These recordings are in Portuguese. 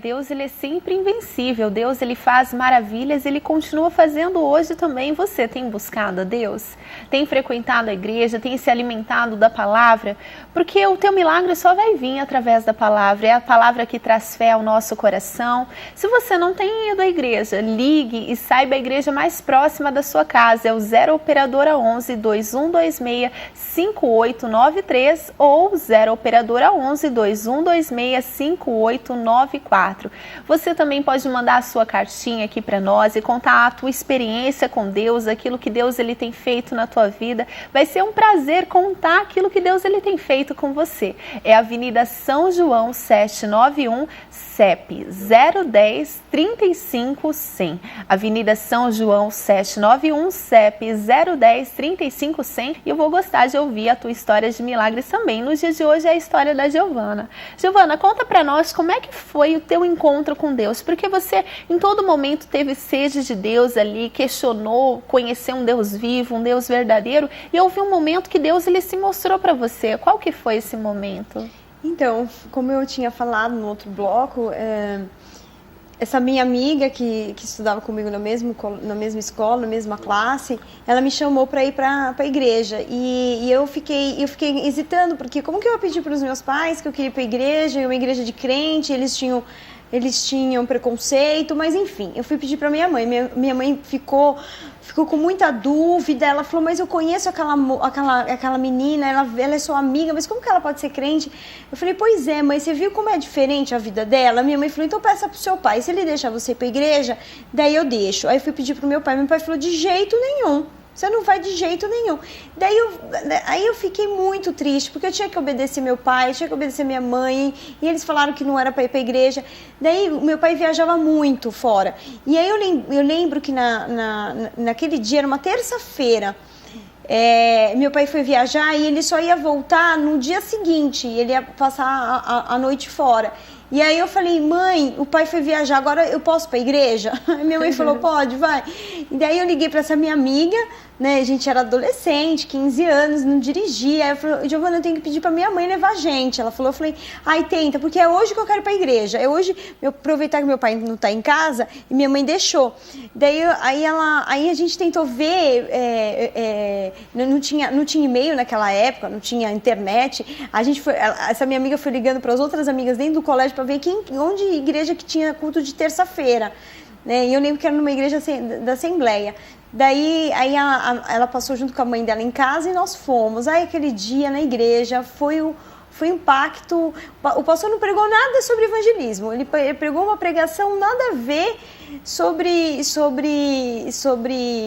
Deus ele é sempre invencível, Deus ele faz maravilhas, ele continua fazendo hoje também. Você tem buscado a Deus? Tem frequentado a igreja? Tem se alimentado da palavra? Porque o teu milagre só vai vir através da palavra, é a palavra que traz fé ao nosso coração. Se você não tem ido à igreja, ligue e saiba a igreja mais próxima da sua casa, é o 0 Operadora 11 2126 5893 ou 0 Operadora 11 2126 5894. Você também pode mandar a sua cartinha aqui para nós e contar a tua experiência com Deus, aquilo que Deus ele tem feito na tua vida. Vai ser um prazer contar aquilo que Deus ele tem feito com você. É a Avenida São João 791, CEP 010 35 100. Avenida São João 791, CEP 010 35 100. E eu vou gostar de ouvir a tua história de milagres também. No dia de hoje é a história da Giovana. Giovana, conta para nós como é que foi o teu encontro com Deus, porque você em todo momento teve sede de Deus ali, questionou, conheceu um Deus vivo, um Deus verdadeiro, e houve um momento que Deus ele se mostrou para você. Qual que foi esse momento? Então, como eu tinha falado no outro bloco, essa minha amiga que estudava comigo na mesma escola, na mesma classe, ela me chamou para ir para a igreja. E eu fiquei hesitando, porque como que eu ia pedir para os meus pais que eu queria ir para a igreja, uma igreja de crente, eles tinham preconceito, mas enfim, eu fui pedir para minha mãe. Minha mãe ficou com muita dúvida. Ela falou, mas eu conheço aquela menina, ela é sua amiga, mas como que ela pode ser crente? Eu falei, pois é, mãe, você viu como é diferente a vida dela? Minha mãe falou, então peça pro seu pai, se ele deixar você ir pra igreja, daí eu deixo. Aí eu fui pedir pro meu pai falou, de jeito nenhum. Você não vai de jeito nenhum. Aí eu fiquei muito triste, porque eu tinha que obedecer meu pai, eu tinha que obedecer minha mãe, e eles falaram que não era para ir para a igreja. Daí meu pai viajava muito fora. E aí eu lembro que naquele dia, era uma terça-feira, meu pai foi viajar e ele só ia voltar no dia seguinte, ele ia passar a noite fora. E aí eu falei, mãe, o pai foi viajar, agora eu posso ir pra igreja? Minha mãe falou, pode, vai. E daí eu liguei pra essa minha amiga, né, a gente era adolescente, 15 anos, não dirigia. Aí eu falei, Giovana, eu tenho que pedir pra minha mãe levar a gente. Ela falou, eu falei, ai, tenta, porque é hoje que eu quero ir pra igreja. É hoje, eu aproveitar que meu pai não tá em casa, e minha mãe deixou. Daí aí a gente tentou ver, não tinha e-mail naquela época, não tinha internet. Essa minha amiga foi ligando para as outras amigas dentro do colégio para ver onde igreja que tinha culto de terça-feira, né? E eu lembro que era numa igreja da Assembleia. Daí ela passou junto com a mãe dela em casa e nós fomos. Aí aquele dia na igreja foi um impacto. O pastor não pregou nada sobre evangelismo, ele pregou uma pregação nada a ver sobre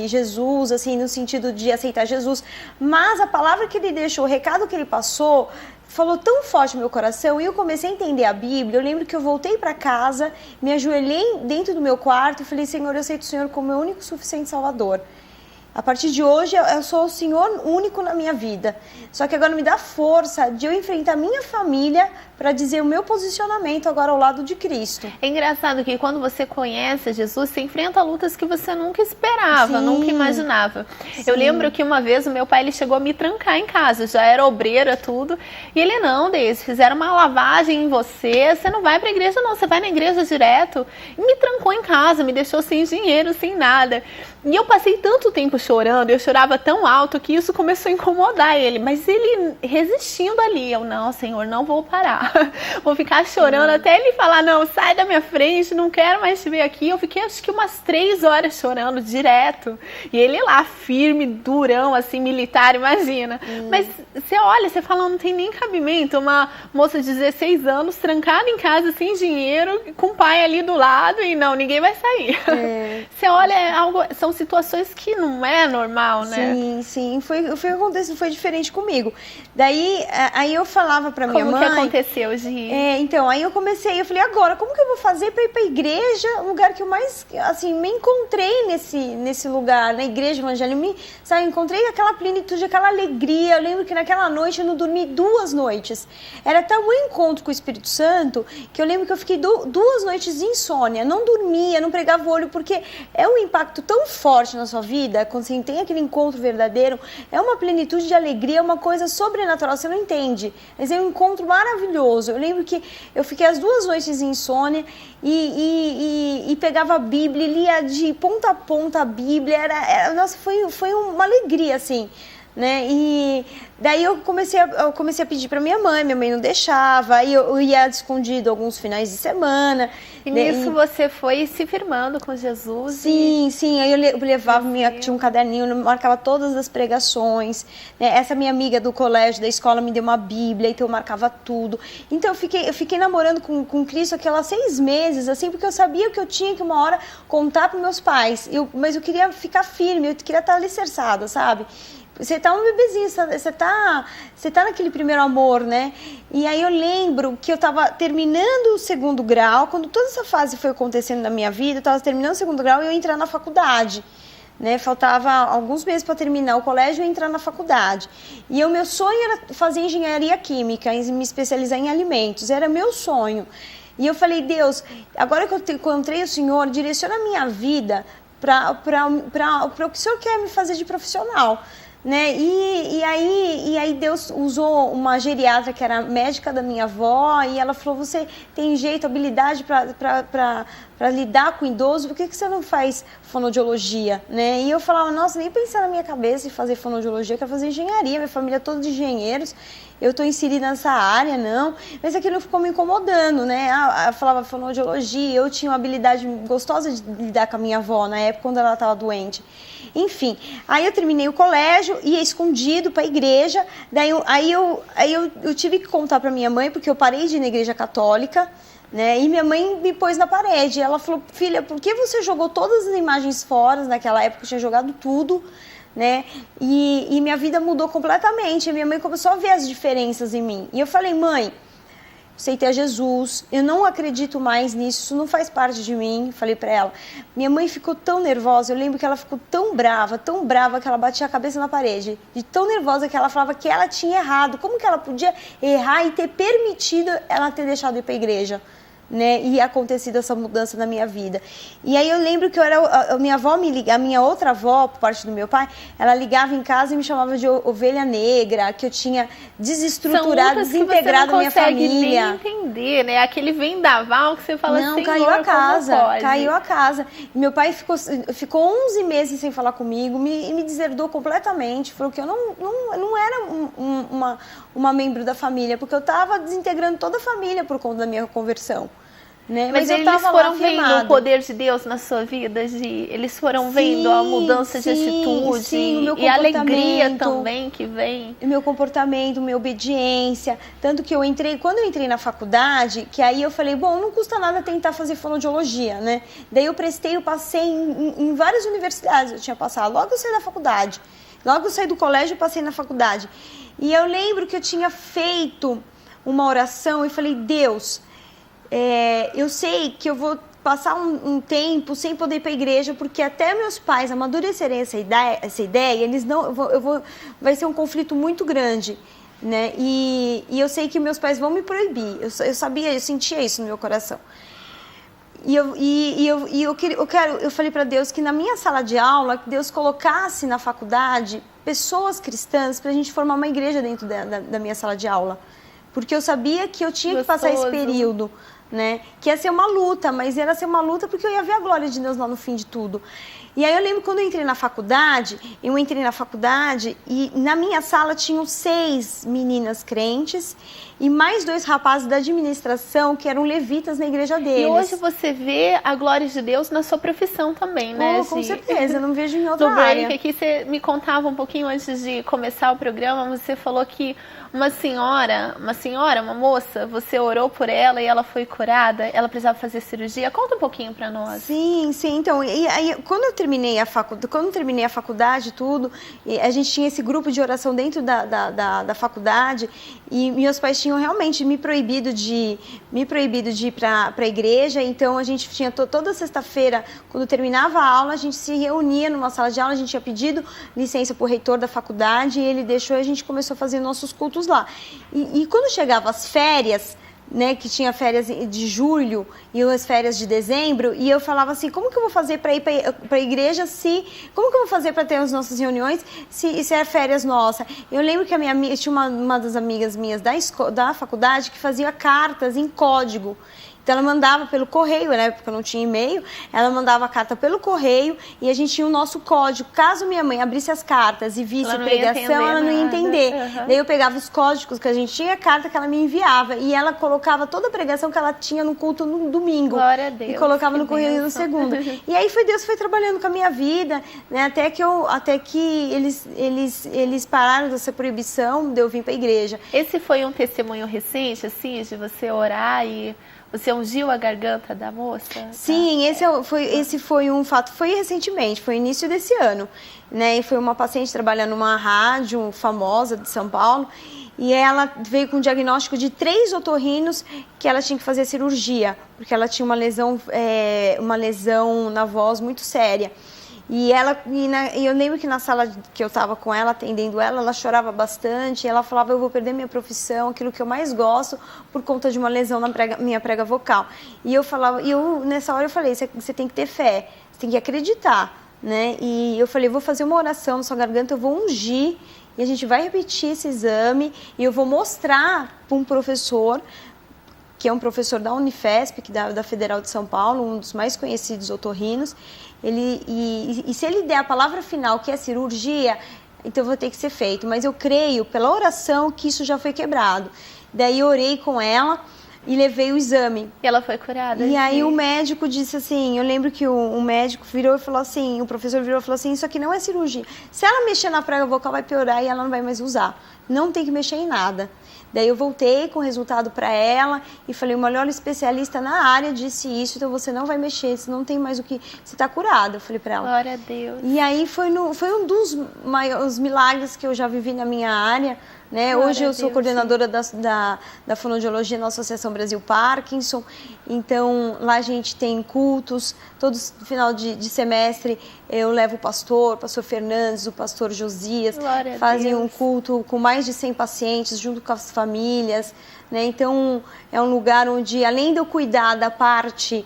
Jesus, assim, no sentido de aceitar Jesus, mas a palavra que ele deixou, o recado que ele passou, falou tão forte no meu coração, e eu comecei a entender a Bíblia. Eu lembro que eu voltei para casa, me ajoelhei dentro do meu quarto e falei, Senhor, eu aceito o Senhor como meu único e suficiente Salvador. A partir de hoje, eu sou o Senhor único na minha vida. Só que agora me dá força de eu enfrentar a minha família para dizer o meu posicionamento agora ao lado de Cristo. É engraçado que quando você conhece Jesus, você enfrenta lutas que você nunca esperava, Sim. nunca imaginava. Sim. Eu lembro que uma vez o meu pai ele chegou a me trancar em casa, já era obreiro, tudo. E ele, não, Deise, fizeram uma lavagem em você não vai pra igreja não, você vai na igreja direto. E me trancou em casa, me deixou sem dinheiro, sem nada. E eu passei tanto tempo chorando, eu chorava tão alto que isso começou a incomodar ele. Mas ele resistindo ali, eu, não, Senhor, não vou parar. Vou ficar chorando até ele falar, não, sai da minha frente, não quero mais te ver aqui. Eu fiquei acho que umas 3 horas chorando direto. E ele lá, firme, durão, assim, militar, imagina. Mas você olha, você fala, não tem nem cabimento. Uma moça de 16 anos, trancada em casa, sem dinheiro, com o pai ali do lado, e não, ninguém vai sair. Você olha, são situações que não é normal, né? Sim, foi o que aconteceu, foi diferente comigo. Daí, aí eu falava pra minha mãe... Como que aconteceu, Gi? Então, aí eu falei, agora, como que eu vou fazer pra ir pra igreja, um lugar que eu mais, assim, me encontrei nesse lugar, na igreja evangélica, sabe, encontrei aquela plenitude, aquela alegria. Eu lembro que naquela noite eu não dormi 2 noites. Era até um encontro com o Espírito Santo, que eu lembro que eu fiquei 2 noites de insônia, não dormia, não pregava o olho, porque é um impacto tão forte na sua vida, quando você tem aquele encontro verdadeiro, é uma plenitude de alegria, é uma coisa sobrenatural, você não entende, mas é um encontro maravilhoso. poderoso. Eu lembro que eu fiquei as 2 noites em insônia e pegava a Bíblia, lia de ponta a ponta a Bíblia. Nossa, foi uma alegria, assim, né? E daí eu comecei a pedir para minha mãe não deixava, aí eu ia escondido alguns finais de semana. E nisso você foi se firmando com Jesus? Sim, aí eu levava, tinha um caderninho, eu marcava todas as pregações, né? Essa minha amiga do colégio, da escola, me deu uma Bíblia, então eu marcava tudo. Então eu fiquei namorando com Cristo aquelas 6 meses, assim, porque eu sabia que eu tinha que uma hora contar para meus pais, mas eu queria ficar firme, eu queria estar alicerçada, sabe? Você tá um bebezinho, você tá naquele primeiro amor, né? E aí eu lembro que eu tava terminando o 2º grau, quando toda essa fase foi acontecendo na minha vida, eu tava terminando o 2º grau e eu ia entrar na faculdade, né? Faltava alguns meses para terminar o colégio e eu entrar na faculdade. E o meu sonho era fazer engenharia química, me especializar em alimentos, era meu sonho. E eu falei, Deus, agora que eu encontrei o Senhor, direciona a minha vida para o que o Senhor quer me fazer de profissional. Né? E aí Deus usou uma geriatra que era médica da minha avó e ela falou, você tem jeito, habilidade para lidar com idoso, por que você não faz fonoaudiologia? Né? E eu falava, nossa, nem pensar na minha cabeça em fazer fonoaudiologia, eu quero fazer engenharia, minha família é toda de engenheiros, eu estou inserida nessa área, não. Mas aquilo ficou me incomodando, né? Eu falava fonoaudiologia, eu tinha uma habilidade gostosa de lidar com a minha avó na época, quando ela estava doente. Enfim, aí eu terminei o colégio, ia escondido para a igreja, daí eu tive que contar para minha mãe, porque eu parei de ir na igreja católica, né? E minha mãe me pôs na parede, ela falou, filha, por que você jogou todas as imagens fora? Naquela época eu tinha jogado tudo, né? E minha vida mudou completamente, a minha mãe começou a ver as diferenças em mim, e eu falei, mãe, aceitei a Jesus, eu não acredito mais nisso, isso não faz parte de mim, falei pra ela. Minha mãe ficou tão nervosa, eu lembro que ela ficou tão brava, que ela batia a cabeça na parede, de tão nervosa que ela falava que ela tinha errado, como que ela podia errar e ter permitido ela ter deixado de ir pra igreja? Né, e acontecido essa mudança na minha vida. E aí eu lembro que a minha avó me ligava, a minha outra avó, por parte do meu pai, ela ligava em casa e me chamava de ovelha negra, que eu tinha desestruturado, desintegrado a minha família. Nem entender, né? Aquele vendaval que você fala, não, caiu a casa. Meu pai ficou 11 meses sem falar comigo, me deserdou completamente, falou que eu não era uma membro da família, porque eu estava desintegrando toda a família por conta da minha conversão. Né? Mas eles foram vendo o poder de Deus na sua vida, eles foram vendo a mudança de atitude e a alegria também que vem. O meu comportamento, minha obediência, tanto que quando eu entrei na faculdade, que aí eu falei, bom, não custa nada tentar fazer fonoaudiologia, né? Daí eu passei em várias universidades, eu tinha passado, logo eu saí da faculdade, logo eu saí do colégio e passei na faculdade. E eu lembro que eu tinha feito uma oração e falei, Deus, eu sei que eu vou passar um tempo sem poder ir para a igreja, porque até meus pais amadurecerem essa ideia, eles não, vai ser um conflito muito grande, né? E eu sei que meus pais vão me proibir. Eu sentia isso no meu coração. Eu falei para Deus que na minha sala de aula, que Deus colocasse na faculdade pessoas cristãs para a gente formar uma igreja dentro da minha sala de aula, porque eu sabia que eu tinha que passar esse período. Né? Que ia ser uma luta, mas ia ser uma luta porque eu ia ver a glória de Deus lá no fim de tudo. E aí eu lembro quando eu entrei na faculdade e na minha sala tinham 6 meninas crentes e mais 2 rapazes da administração que eram levitas na igreja deles. E hoje você vê a glória de Deus na sua profissão também, né? Com certeza, eu não vejo em outra área. Aqui você me contava um pouquinho antes de começar o programa, você falou que uma moça, você orou por ela e ela foi curada, ela precisava fazer cirurgia. Conta um pouquinho pra nós. Sim, então, e aí, quando eu terminei a faculdade, tudo, a gente tinha esse grupo de oração dentro da faculdade e meus pais tinham realmente me proibido de ir para a igreja, então a gente tinha toda sexta-feira, quando terminava a aula, a gente se reunia numa sala de aula, a gente tinha pedido licença para o reitor da faculdade e ele deixou e a gente começou a fazer nossos cultos lá. E quando chegava as férias, né, que tinha férias de julho e as férias de dezembro, e eu falava assim, como que eu vou fazer para ir para a igreja como que eu vou fazer para ter as nossas reuniões se é férias nossas? Eu lembro que a minha amiga, tinha uma das amigas minhas da faculdade que fazia cartas em código. Então ela mandava pelo correio, né, porque eu não tinha e-mail, ela mandava a carta pelo correio e a gente tinha o nosso código. Caso minha mãe abrisse as cartas e visse pregação, ela não ia entender. Daí eu pegava os códigos que a gente tinha, a carta que ela me enviava, e ela colocava toda a pregação que ela tinha no culto no domingo. Glória a Deus, e colocava no correio no segundo. E aí Deus foi trabalhando com a minha vida, né, até que eles pararam dessa proibição de eu vir para a igreja. Esse foi um testemunho recente, assim, de você orar e você ungiu a garganta da moça? Sim, esse foi um fato, foi recentemente, foi início desse ano, né? E foi uma paciente trabalhando numa rádio famosa de São Paulo, e ela veio com um diagnóstico de 3 otorrinos que ela tinha que fazer cirurgia, porque ela tinha uma lesão na voz muito séria. E eu lembro que na sala que eu estava com ela, atendendo ela chorava bastante. E ela falava, eu vou perder minha profissão, aquilo que eu mais gosto, por conta de uma lesão na minha prega vocal. E nessa hora eu falei, você tem que ter fé, você tem que acreditar, né? E eu falei, vou fazer uma oração na sua garganta, eu vou ungir, e a gente vai repetir esse exame, e eu vou mostrar para um professor, que é um professor da Unifesp, da Federal de São Paulo, um dos mais conhecidos otorrinos. E se ele der a palavra final, que é cirurgia, então vou ter que ser feito. Mas eu creio, pela oração, que isso já foi quebrado. Daí eu orei com ela e levei o exame. E ela foi curada? E aí o médico disse assim, eu lembro que o médico virou e falou assim, o professor virou e falou assim, isso aqui não é cirurgia. Se ela mexer na prega vocal, vai piorar e ela não vai mais usar. Não tem que mexer em nada. Daí eu voltei com o resultado para ela e falei, o melhor especialista na área disse isso, então você não vai mexer, você não tem mais o que... Você está curada, eu falei para ela. Glória a Deus. E aí foi um dos maiores milagres que eu já vivi na minha área, né? Hoje eu sou coordenadora da fonoaudiologia na Associação Brasil Parkinson, então lá a gente tem cultos, todos no final de semestre eu levo o pastor Fernandes, o pastor Josias, fazem um culto com mais de 100 pacientes junto com as famílias, né? Então é um lugar onde, além de eu cuidar da parte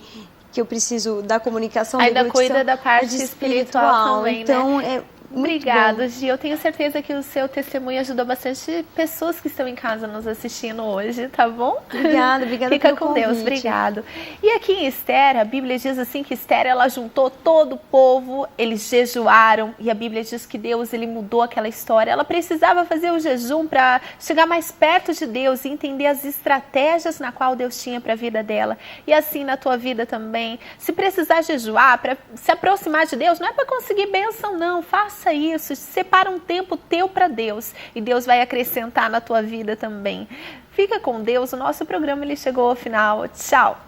que eu preciso da comunicação, ainda cuida da parte espiritual também, então, né? Obrigada, Gi. Eu tenho certeza que o seu testemunho ajudou bastante pessoas que estão em casa nos assistindo hoje, tá bom? Obrigada Fica com convite. Deus, obrigado. E aqui em Esther, a Bíblia diz assim que Esther, ela juntou todo o povo, eles jejuaram, e a Bíblia diz que Deus, ele mudou aquela história. Ela precisava fazer o jejum para chegar mais perto de Deus e entender as estratégias na qual Deus tinha para a vida dela. E assim na tua vida também. Se precisar jejuar para se aproximar de Deus, não é para conseguir bênção, não. Faça isso, separa um tempo teu para Deus e Deus vai acrescentar na tua vida também. Fica com Deus, o nosso programa ele chegou ao final. Tchau!